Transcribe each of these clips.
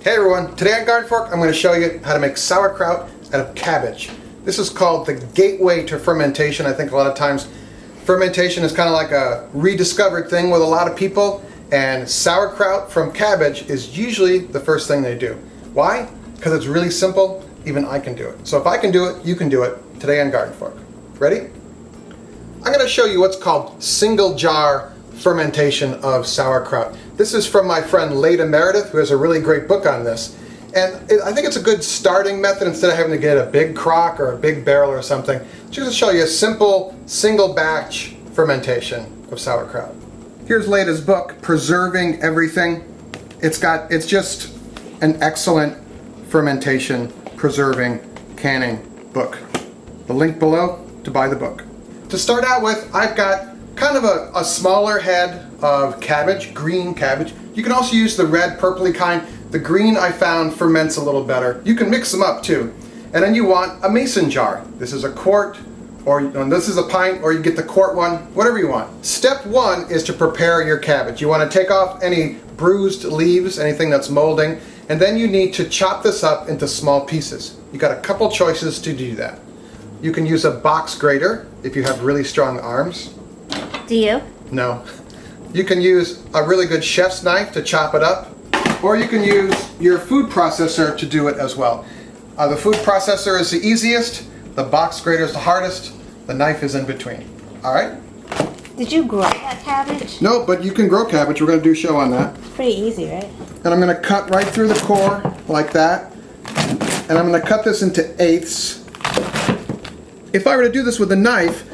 Hey everyone, today on GardenFork I'm going to show you how to make sauerkraut out of cabbage. This is called the gateway to fermentation. I think a lot of times fermentation is kind of like a rediscovered thing with a lot of people, and sauerkraut from cabbage is usually the first thing they do. Why? Because it's really simple. Even I can do it. So if I can do it, you can do it today on GardenFork. Ready? I'm going to show you what's called single jar fermentation of sauerkraut. This is from my friend Leda Meredith, who has a really great book on this. And I think it's a good starting method instead of having to get a big crock or a big barrel or something. She's going to show you a simple single batch fermentation of sauerkraut. Here's Leda's book, Preserving Everything. It's just an excellent fermentation, preserving, canning book. The link below to buy the book. To start out with, I've got kind of a smaller head of cabbage, green cabbage. You can also use the red, purpley kind. The green I found ferments a little better. You can mix them up too. And then you want a mason jar. This is a quart, or this is a pint, or you get the quart one, whatever you want. Step one is to prepare your cabbage. You want to take off any bruised leaves, anything that's molding, and then you need to chop this up into small pieces. You got a couple choices to do that. You can use a box grater if you have really strong arms. Do you? No. You can use a really good chef's knife to chop it up, or you can use your food processor to do it as well. The food processor is the easiest, the box grater is the hardest, the knife is in between. Alright? Did you grow that cabbage? No, but you can grow cabbage. We're going to do a show on that. Pretty easy, right? And I'm going to cut right through the core like that. And I'm going to cut this into eighths. If I were to do this with a knife,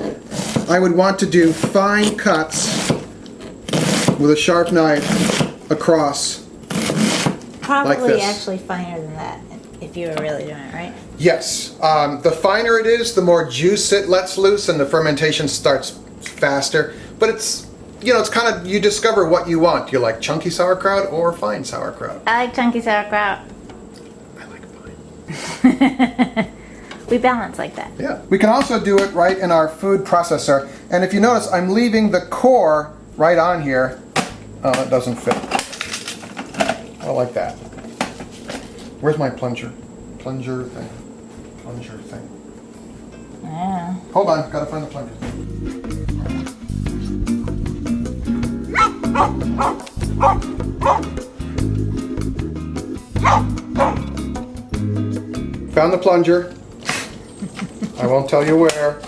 I would want to do fine cuts with a sharp knife across. Probably like this. actually finer than that if you were really doing it, right? Yes. The finer it is, the more juice it lets loose and the fermentation starts faster. But it's, it's kind of, you discover what you want. You like chunky sauerkraut or fine sauerkraut? I like chunky sauerkraut. I like fine. We balance like that. Yeah. We can also do it right in our food processor. And if you notice, I'm leaving the core right on here. Oh, that doesn't fit. I like that. Where's my plunger? Plunger thing. Plunger thing. Yeah. Hold on, gotta find the plunger. Found the plunger. I won't tell you where.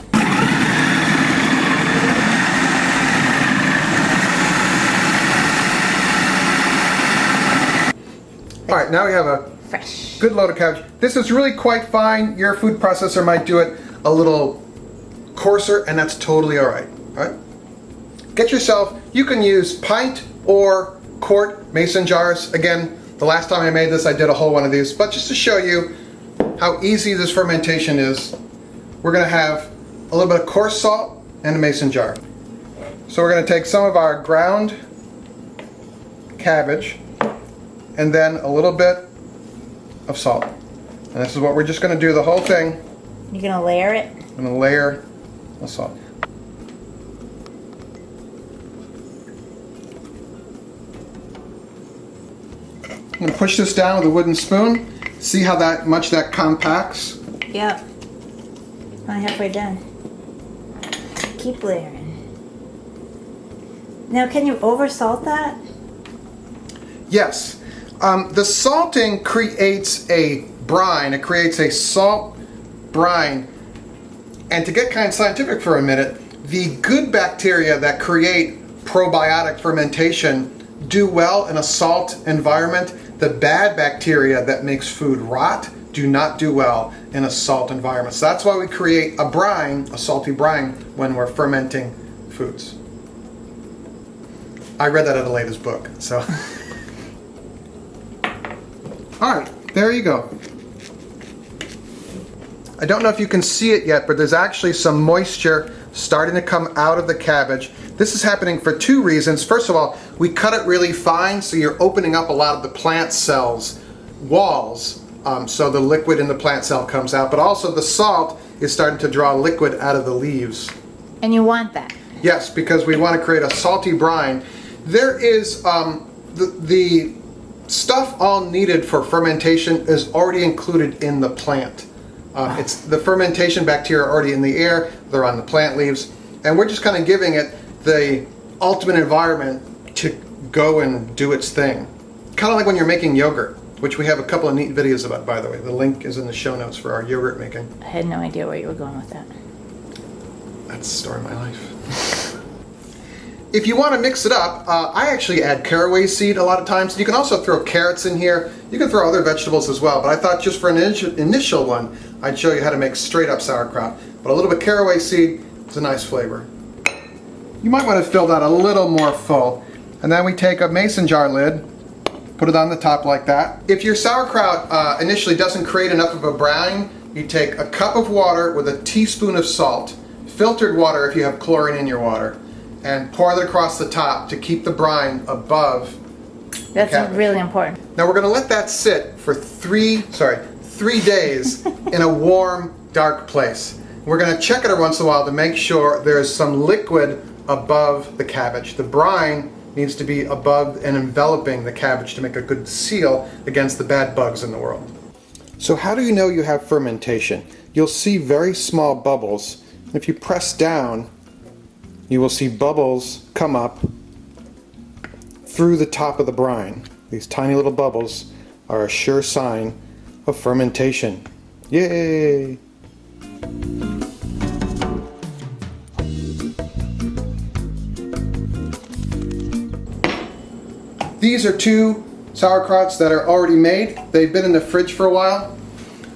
Alright, now we have a Fresh. good load of cabbage. This is really quite fine. Your food processor might do it a little coarser, and that's totally alright. Alright? Get yourself, you can use pint or quart mason jars. Again, the last time I made this, I did a whole one of these, but just to show you how easy this fermentation is, we're going to have a little bit of coarse salt and a mason jar. So we're going to take some of our ground cabbage and then a little bit of salt. And this is what we're just going to do the whole thing. You're going to layer it? I'm going to layer the salt. I'm going to push this down with a wooden spoon. See how much that compacts? Yep. I'm halfway done. Keep layering. Now, can you oversalt that? Yes. The salting creates a brine. It creates a salt brine. And to get kind of scientific for a minute, the good bacteria that create probiotic fermentation do well in a salt environment. The bad bacteria that makes food rot do not do well in a salt environment. So that's why we create a brine, a salty brine, when we're fermenting foods. I read that in the latest book, so. Alright, there you go. I don't know if you can see it yet, but there's actually some moisture starting to come out of the cabbage. This is happening for two reasons. First of all, we cut it really fine, so you're opening up a lot of the plant cells walls, so the liquid in the plant cell comes out, but also the salt is starting to draw liquid out of the leaves. And you want that? Yes, because we want to create a salty brine. There is the stuff all needed for fermentation is already included in the plant. It's the fermentation bacteria are already in the air, they're on the plant leaves, and we're just kind of giving it the ultimate environment to go and do its thing. Kind of like when you're making yogurt, which we have a couple of neat videos about, by the way. The link is in the show notes for our yogurt making. I had no idea where you were going with that. That's the story of my life. If you want to mix it up, I actually add caraway seed a lot of times. You can also throw carrots in here. You can throw other vegetables as well, but I thought just for an initial one, I'd show you how to make straight up sauerkraut. But a little bit of caraway seed is a nice flavor. You might want to fill that a little more full. And then we take a mason jar lid, put it on the top like that. If your sauerkraut initially doesn't create enough of a brine, you take a cup of water with a teaspoon of salt, filtered water if you have chlorine in your water, and pour that across the top to keep the brine above. That's really important. Now we're going to let that sit for 3 days in a warm, dark place. We're going to check it every once in a while to make sure there's some liquid above the cabbage. The brine needs to be above and enveloping the cabbage to make a good seal against the bad bugs in the world. So how do you know you have fermentation? You'll see very small bubbles. If you press down, you will see bubbles come up through the top of the brine. These tiny little bubbles are a sure sign of fermentation. Yay! These are 2 sauerkrauts that are already made. They've been in the fridge for a while.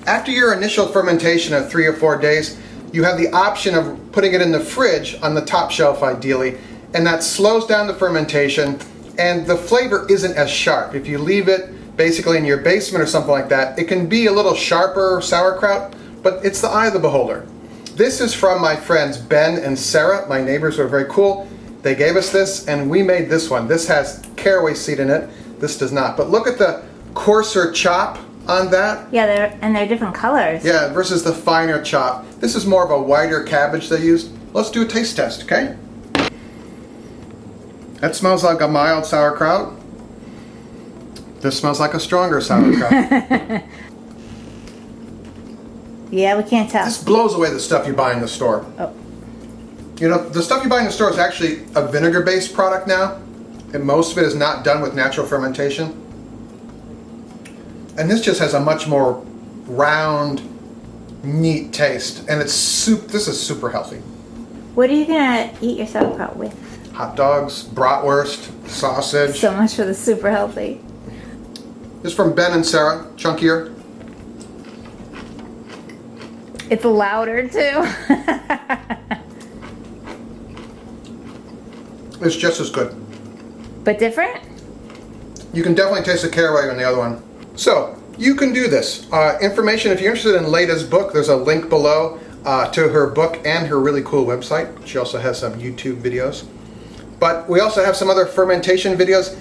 After your initial fermentation of 3 or 4 days, you have the option of putting it in the fridge on the top shelf ideally, and that slows down the fermentation and the flavor isn't as sharp. If you leave it basically in your basement or something like that, it can be a little sharper sauerkraut, but it's the eye of the beholder. This is from my friends Ben and Sarah, my neighbors who are very cool. They gave us this and we made this one. This has caraway seed in it. This does not. But look at the coarser chop on that. Yeah, they're different colors. Yeah, versus the finer chop. This is more of a whiter cabbage they used. Let's do a taste test, okay? That smells like a mild sauerkraut. This smells like a stronger sauerkraut. Yeah, we can't tell. This blows away the stuff you buy in the store. Oh. You know, the stuff you buy in the store is actually a vinegar-based product now, and most of it is not done with natural fermentation. And this just has a much more round, neat taste, and this is super healthy. What are you gonna eat your sauerkraut with? Hot dogs, bratwurst, sausage. So much for the super healthy. This is from Ben and Sarah, chunkier. It's louder too. It's just as good. But different? You can definitely taste the caraway on the other one. So, you can do this. Information, if you're interested in Leda's book, there's a link below to her book and her really cool website. She also has some YouTube videos. But we also have some other fermentation videos.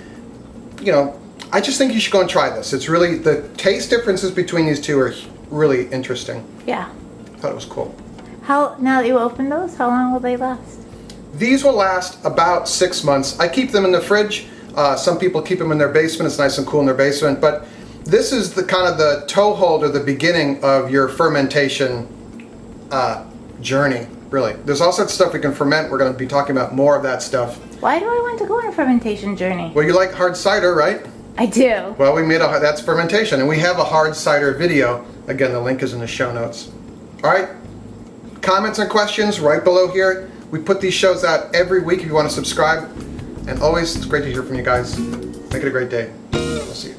You know, I just think you should go and try this. It's really, the taste differences between these two are really interesting. Yeah. I thought it was cool. Now that you open those, how long will they last? These will last about 6 months. I keep them in the fridge. Some people keep them in their basement. It's nice and cool in their basement. But this is the kind of the toehold or the beginning of your fermentation journey, really. There's all sorts of stuff we can ferment. We're going to be talking about more of that stuff. Why do I want to go on a fermentation journey? Well, you like hard cider, right? I do. Well, that's fermentation, and we have a hard cider video. Again, the link is in the show notes. All right, comments and questions right below here. We put these shows out every week if you want to subscribe. And always, it's great to hear from you guys. Make it a great day. We'll see you.